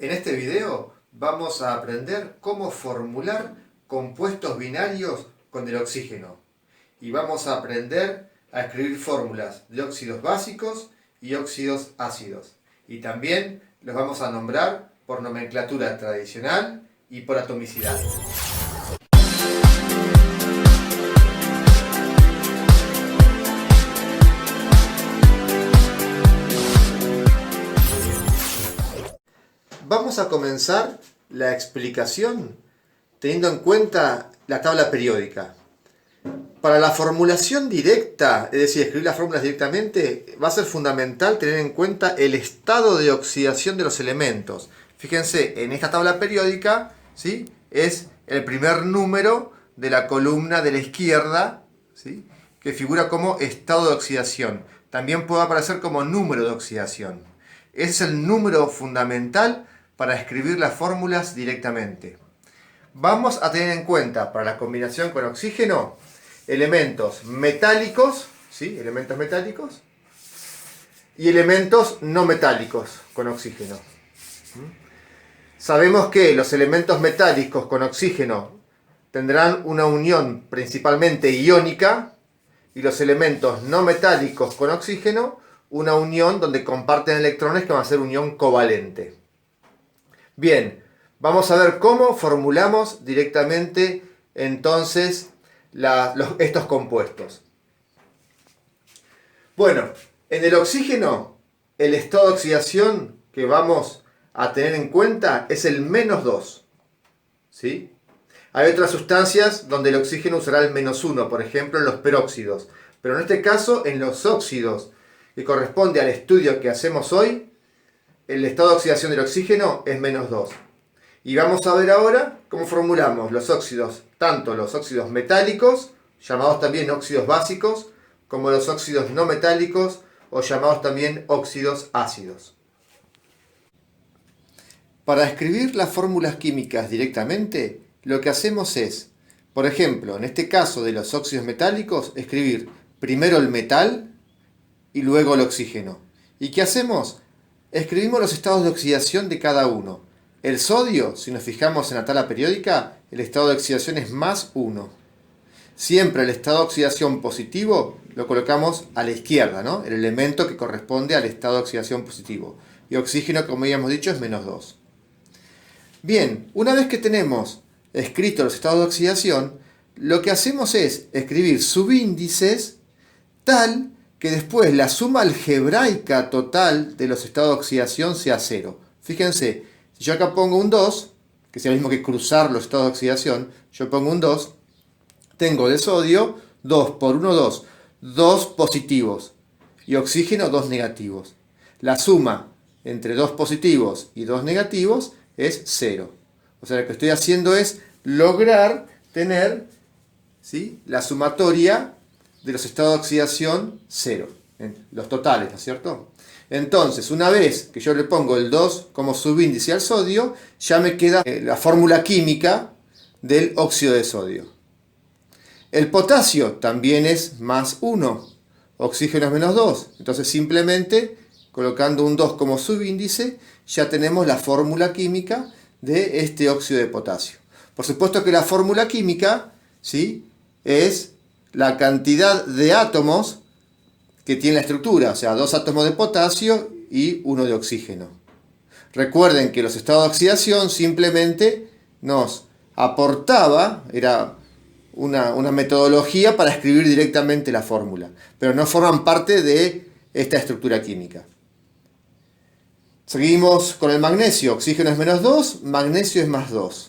En este video vamos a aprender cómo formular compuestos binarios con el oxígeno. Y vamos a aprender a escribir fórmulas de óxidos básicos y óxidos ácidos. Y también los vamos a nombrar por nomenclatura tradicional y por atomicidad. Vamos a comenzar la explicación teniendo en cuenta la tabla periódica. Para la formulación directa, es decir, escribir las fórmulas directamente, va a ser fundamental tener en cuenta el estado de oxidación de los elementos. Fíjense, en esta tabla periódica, ¿sí?, es el primer número de la columna de la izquierda, ¿sí?, que figura como estado de oxidación. También puede aparecer como número de oxidación. Ese es el número fundamental para escribir las fórmulas directamente. Vamos a tener en cuenta para la combinación con oxígeno elementos metálicos, ¿sí?, elementos metálicos, y elementos no metálicos con oxígeno. Sabemos que los elementos metálicos con oxígeno tendrán una unión principalmente iónica y los elementos no metálicos con oxígeno una unión donde comparten electrones que va a ser unión covalente. Bien, vamos a ver cómo formulamos directamente entonces estos compuestos. Bueno, en el oxígeno el estado de oxidación que vamos a tener en cuenta es el -2. ¿Sí? Hay otras sustancias donde el oxígeno usará el -1, por ejemplo en los peróxidos. Pero en este caso, en los óxidos, que corresponde al estudio que hacemos hoy, el estado de oxidación del oxígeno es -2. Y vamos a ver ahora cómo formulamos los óxidos, tanto los óxidos metálicos, llamados también óxidos básicos, como los óxidos no metálicos, o llamados también óxidos ácidos. Para escribir las fórmulas químicas directamente, lo que hacemos es, por ejemplo, en este caso de los óxidos metálicos, escribir primero el metal y luego el oxígeno. ¿Y qué hacemos? Escribimos los estados de oxidación de cada uno. El sodio, si nos fijamos en la tabla periódica, el estado de oxidación es +1. Siempre el estado de oxidación positivo lo colocamos a la izquierda, ¿no?, el elemento que corresponde al estado de oxidación positivo. Y oxígeno, como habíamos dicho, es -2. Bien, una vez que tenemos escritos los estados de oxidación, lo que hacemos es escribir subíndices tal que después la suma algebraica total de los estados de oxidación sea 0. Fíjense, si yo acá pongo un 2, que es lo mismo que cruzar los estados de oxidación, yo pongo un 2, tengo de sodio 2 por 1, 2, 2 positivos, y oxígeno 2 negativos. La suma entre 2 positivos y 2 negativos es 0. O sea, lo que estoy haciendo es lograr tener, ¿sí?, la sumatoria de los estados de oxidación 0, los totales, ¿no es cierto? Entonces, una vez que yo le pongo el 2 como subíndice al sodio, ya me queda la fórmula química del óxido de sodio. El potasio también es +1, oxígeno es -2, entonces simplemente colocando un 2 como subíndice, ya tenemos la fórmula química de este óxido de potasio. Por supuesto que la fórmula química, ¿sí?, es la cantidad de átomos que tiene la estructura, o sea, 2 átomos de potasio y 1 de oxígeno. Recuerden que los estados de oxidación simplemente nos aportaba, era una metodología para escribir directamente la fórmula, pero no forman parte de esta estructura química. Seguimos con el magnesio. Oxígeno es -2, magnesio es +2.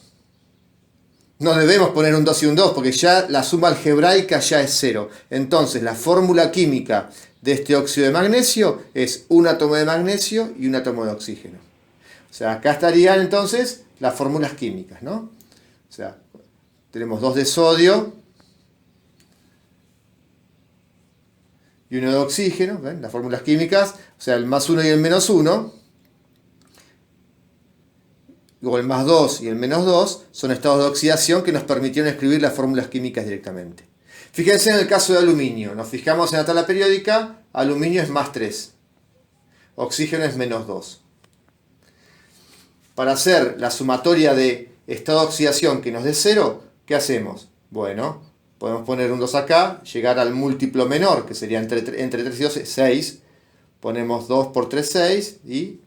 No debemos poner un 2 y un 2 porque ya la suma algebraica ya es 0. Entonces la fórmula química de este óxido de magnesio es un átomo de magnesio y un átomo de oxígeno. O sea, acá estarían entonces las fórmulas químicas, ¿no? O sea, tenemos 2 de sodio y 1 de oxígeno, ¿ven? Las fórmulas químicas, o sea, el +1 y el -1. Luego el +2 y el -2 son estados de oxidación que nos permitieron escribir las fórmulas químicas directamente. Fíjense en el caso de aluminio. Nos fijamos en la tabla periódica, aluminio es +3. Oxígeno es -2. para hacer la sumatoria de estado de oxidación que nos dé 0, ¿qué hacemos? Bueno, podemos poner un 2 acá, llegar al múltiplo menor, que sería entre 3 y 2, 6. Ponemos 2 por 3, 6, y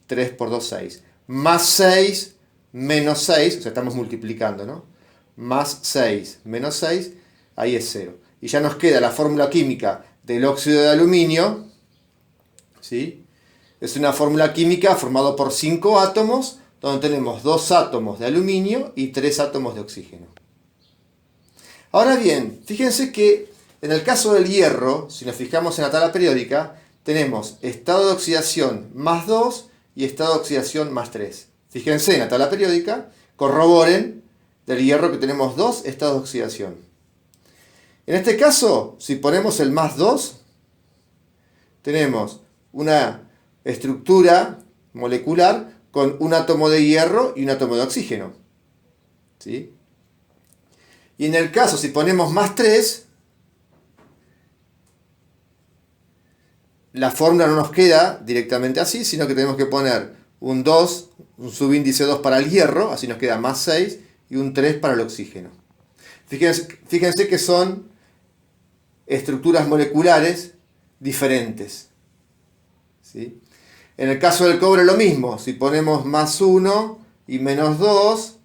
3 por 2, 6. Más 6, menos 6, o sea, estamos multiplicando, ¿no? Más 6, menos 6, ahí es 0. Y ya nos queda la fórmula química del óxido de aluminio, ¿sí? Es una fórmula química formada por 5 átomos, donde tenemos 2 átomos de aluminio y 3 átomos de oxígeno. Ahora bien, fíjense que en el caso del hierro, si nos fijamos en la tabla periódica, tenemos estado de oxidación más 2 y estado de oxidación más 3. Fíjense en la tabla periódica, corroboren del hierro que tenemos 2 estados de oxidación. En este caso, si ponemos el más 2, tenemos una estructura molecular con un átomo de hierro y un átomo de oxígeno, ¿sí? Y en el caso, si ponemos más 3, la fórmula no nos queda directamente así, sino que tenemos que poner un 2, un subíndice 2 para el hierro, así nos queda más 6, y un 3 para el oxígeno. Fíjense que son estructuras moleculares diferentes, ¿sí? En el caso del cobre lo mismo, si ponemos más 1 y menos 2,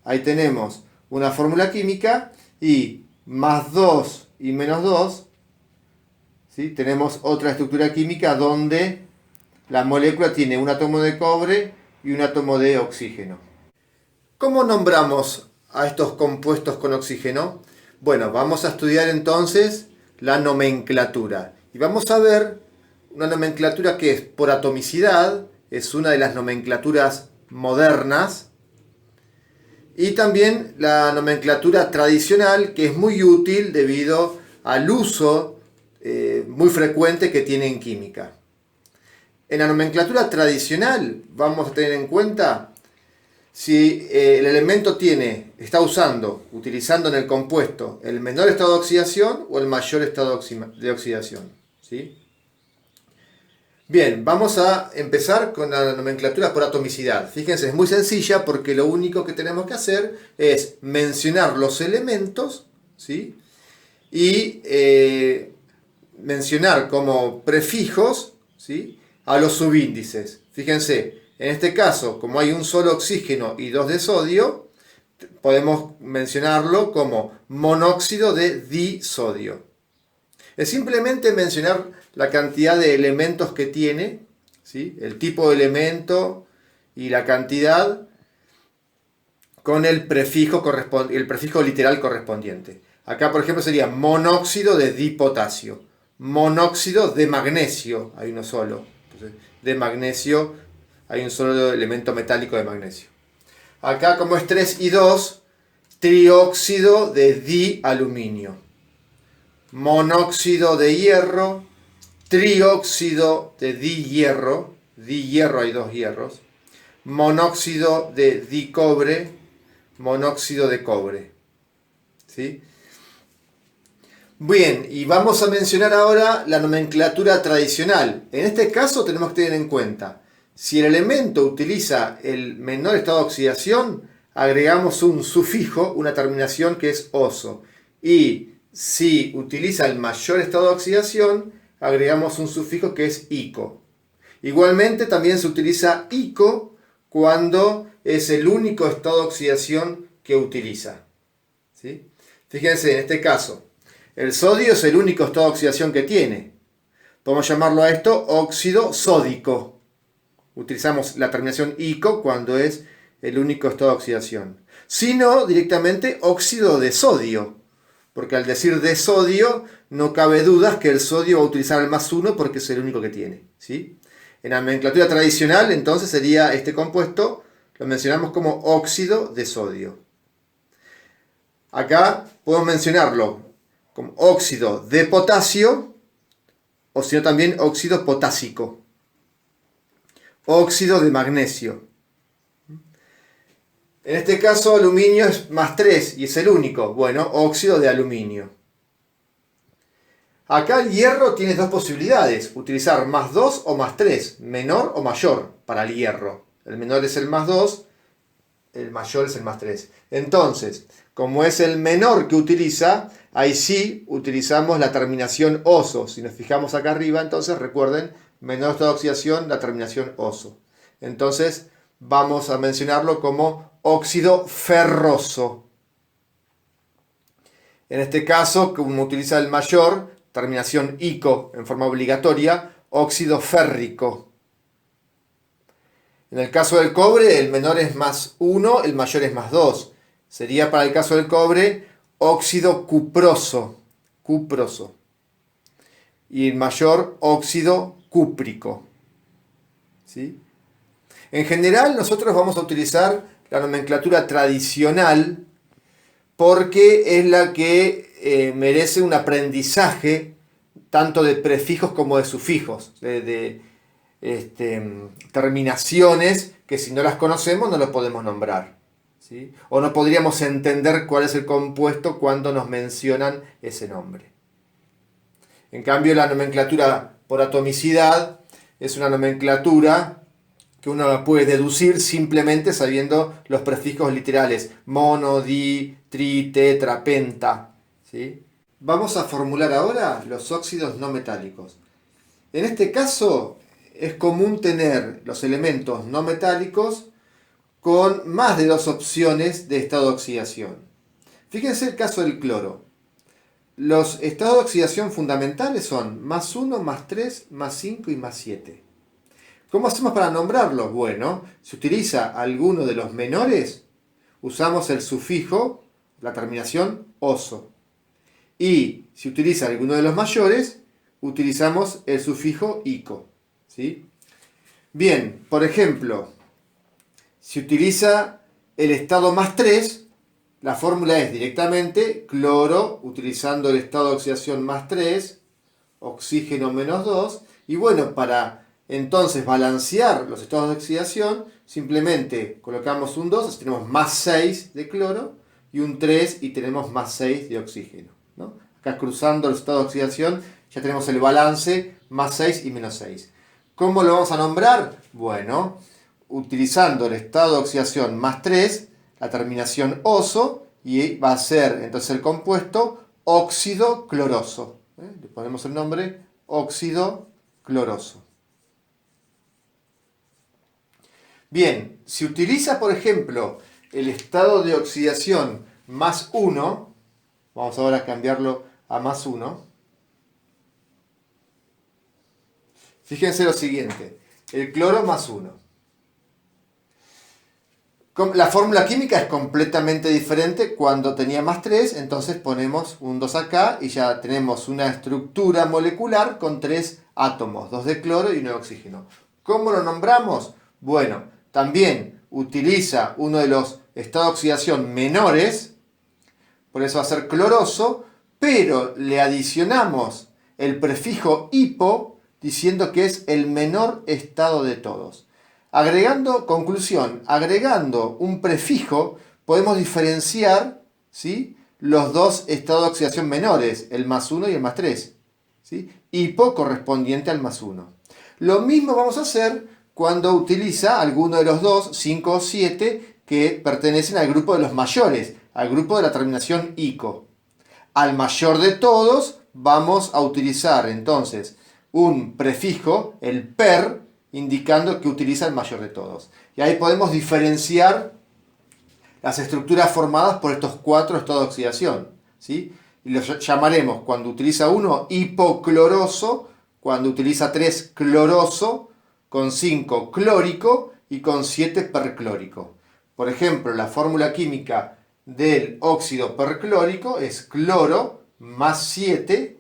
ahí tenemos una fórmula química, y más 2 y menos 2, ¿sí? Tenemos otra estructura química donde la molécula tiene un átomo de cobre y un átomo de oxígeno. ¿Cómo nombramos a estos compuestos con oxígeno? Bueno, vamos a estudiar entonces la nomenclatura. Y vamos a ver una nomenclatura que es por atomicidad, es una de las nomenclaturas modernas, y también la nomenclatura tradicional, que es muy útil debido al uso muy frecuente que tiene en química. En la nomenclatura tradicional vamos a tener en cuenta si el elemento está utilizando en el compuesto el menor estado de oxidación o el mayor estado de oxidación, ¿sí? Bien, vamos a empezar con la nomenclatura por atomicidad. Fíjense, es muy sencilla porque lo único que tenemos que hacer es mencionar los elementos, ¿sí? Y mencionar como prefijos, ¿sí?, a los subíndices. Fíjense, en este caso, como hay un solo oxígeno y 2 de sodio, podemos mencionarlo como monóxido de disodio. Es simplemente mencionar la cantidad de elementos que tiene, ¿sí?, el tipo de elemento y la cantidad con el prefijo literal correspondiente. Acá, por ejemplo, sería monóxido de dipotasio, monóxido de magnesio, hay uno solo. Entonces, de magnesio hay un solo elemento metálico de magnesio. Acá, como es 3 y 2, trióxido de dialuminio, monóxido de hierro, trióxido de dihierro hay 2 hierros, monóxido de dicobre, monóxido de cobre, ¿sí? Bien, y vamos a mencionar ahora la nomenclatura tradicional. En este caso tenemos que tener en cuenta, si el elemento utiliza el menor estado de oxidación, agregamos un sufijo, una terminación que es oso. Y si utiliza el mayor estado de oxidación, agregamos un sufijo que es ico. Igualmente también se utiliza ico cuando es el único estado de oxidación que utiliza, ¿sí? Fíjense, en este caso, el sodio es el único estado de oxidación que tiene. Podemos llamarlo a esto óxido sódico. Utilizamos la terminación ico cuando es el único estado de oxidación. Si no, directamente óxido de sodio. Porque al decir de sodio, no cabe dudas que el sodio va a utilizar el más 1 porque es el único que tiene, ¿sí? En la nomenclatura tradicional, entonces, sería este compuesto, lo mencionamos como óxido de sodio. Acá podemos mencionarlo como óxido de potasio, o si no también óxido potásico. Óxido de magnesio. En este caso aluminio es más 3 y es el único. Bueno, óxido de aluminio. Acá el hierro tiene 2 posibilidades. Utilizar más 2 o más 3, menor o mayor para el hierro. El menor es el más 2, el mayor es el más 3. Entonces, como es el menor que utiliza, ahí sí utilizamos la terminación oso. Si nos fijamos acá arriba, entonces recuerden, menor estado de oxidación, la terminación oso. Entonces, vamos a mencionarlo como óxido ferroso. En este caso, como utiliza el mayor, terminación ico en forma obligatoria, óxido férrico. En el caso del cobre, el menor es más 1, el mayor es más 2. Sería para el caso del cobre, óxido cuproso. Y el mayor, óxido cúprico. ¿Sí? En general, nosotros vamos a utilizar la nomenclatura tradicional porque es la que merece un aprendizaje tanto de prefijos como de sufijos, terminaciones que si no las conocemos no las podemos nombrar, ¿sí? O no podríamos entender cuál es el compuesto cuando nos mencionan ese nombre. En cambio, la nomenclatura por atomicidad es una nomenclatura que uno la puede deducir simplemente sabiendo los prefijos literales mono, di, tri, tetra, penta, ¿sí? Vamos a formular ahora los óxidos no metálicos. En este caso es común tener los elementos no metálicos con más de 2 opciones de estado de oxidación. Fíjense el caso del cloro. Los estados de oxidación fundamentales son más 1, más 3, más 5 y más 7. ¿Cómo hacemos para nombrarlos? Bueno, si utiliza alguno de los menores, usamos el sufijo, la terminación oso. Y si utiliza alguno de los mayores, utilizamos el sufijo ico, ¿sí? Bien, por ejemplo, si utiliza el estado más 3, la fórmula es directamente cloro, utilizando el estado de oxidación más 3, oxígeno menos 2, y bueno, para entonces balancear los estados de oxidación, simplemente colocamos un 2, así tenemos más 6 de cloro, y un 3 y tenemos más 6 de oxígeno, ¿no? Acá cruzando los estados de oxidación ya tenemos el balance más 6 y menos 6. ¿Cómo lo vamos a nombrar? Bueno, utilizando el estado de oxidación más 3, la terminación oso, y va a ser entonces el compuesto óxido cloroso. Le ponemos el nombre óxido cloroso. Bien, si utiliza por ejemplo el estado de oxidación más 1, vamos ahora a cambiarlo a más 1. Fíjense lo siguiente, el cloro más 1. La fórmula química es completamente diferente cuando tenía más 3, entonces ponemos un 2 acá y ya tenemos una estructura molecular con 3 átomos, 2 de cloro y 1 de oxígeno. ¿Cómo lo nombramos? Bueno, también utiliza uno de los estados de oxidación menores, por eso va a ser cloroso, pero le adicionamos el prefijo hipo diciendo que es el menor estado de todos. Conclusión, agregando un prefijo podemos diferenciar, ¿sí?, los dos estados de oxidación menores, el más 1 y el más 3. ¿Sí? Hipo correspondiente al más 1. Lo mismo vamos a hacer cuando utiliza alguno de los dos, 5 o 7, que pertenecen al grupo de los mayores, al grupo de la terminación ico. Al mayor de todos vamos a utilizar entonces un prefijo, el per, indicando que utiliza el mayor de todos. Y ahí podemos diferenciar las estructuras formadas por estos 4 estados de oxidación, ¿sí? Y los llamaremos cuando utiliza 1 hipocloroso, cuando utiliza 3 cloroso, con 5 clórico y con 7 perclórico. Por ejemplo, la fórmula química del óxido perclórico es cloro más 7,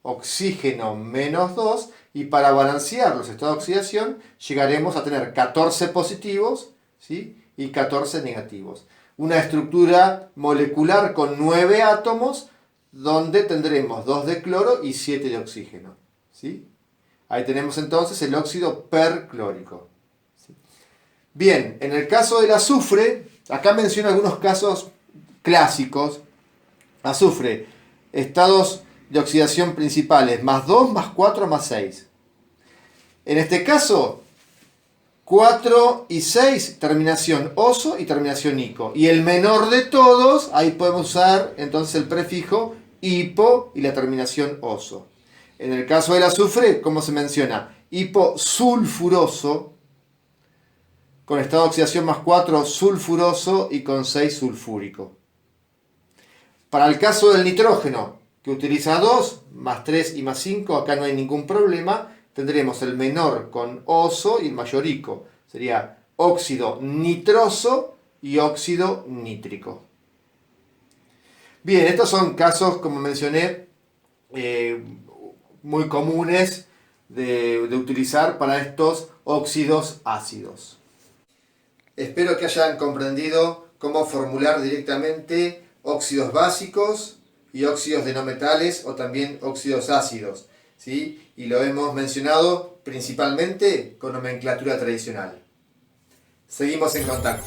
oxígeno menos 2, y para balancear los estados de oxidación llegaremos a tener 14 positivos, ¿sí?, y 14 negativos. Una estructura molecular con 9 átomos donde tendremos 2 de cloro y 7 de oxígeno, ¿sí? Ahí tenemos entonces el óxido perclórico, ¿sí? Bien, en el caso del azufre, acá menciono algunos casos clásicos. Azufre, estados de oxidación principales, más 2, más 4, más 6. En este caso, 4 y 6, terminación oso y terminación ico. Y el menor de todos, ahí podemos usar entonces el prefijo hipo y la terminación oso. En el caso del azufre, ¿cómo se menciona? Hiposulfuroso, con estado de oxidación más 4 sulfuroso y con 6 sulfúrico. Para el caso del nitrógeno, que utiliza 2, más 3 y más 5, acá no hay ningún problema. Tendremos el menor con oso y el mayor ico. Sería óxido nitroso y óxido nítrico. Bien, estos son casos, como mencioné, muy comunes de utilizar para estos óxidos ácidos. Espero que hayan comprendido cómo formular directamente óxidos básicos y óxidos de no metales o también óxidos ácidos, ¿sí? Y lo hemos mencionado principalmente con nomenclatura tradicional. Seguimos en contacto.